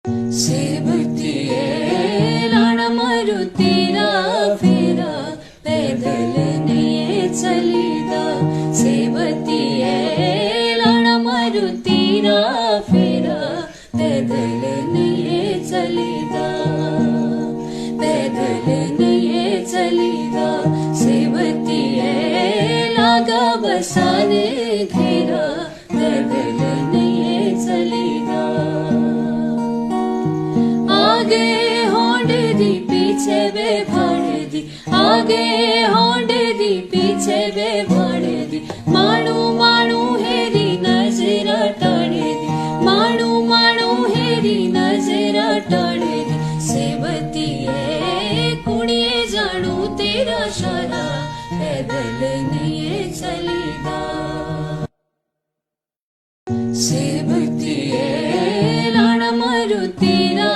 सेवतिये लाना मारुतीरा फेरा पैदल नहीं चलीदा। सेवतिये लाना मारुतीरा फेरा पैदल नहीं चलीदा। पैदल नहीं चलीदा। सेवतिये लागा बसाने घेरा पैदल नहीं चलीदा। आगे होंड दी पीछे वे भाड़ दी। आगे होंड दी पीछे वे भाड़ दी। मानू मानू हेरी नजर टाड़े दी। मानू मानू हेरी नजर टाड़े दी। सेवतिये कुड़िए जानू तेरा शारा पैदल नहीं चलीदा। सेवतिये लाना मारुतीरा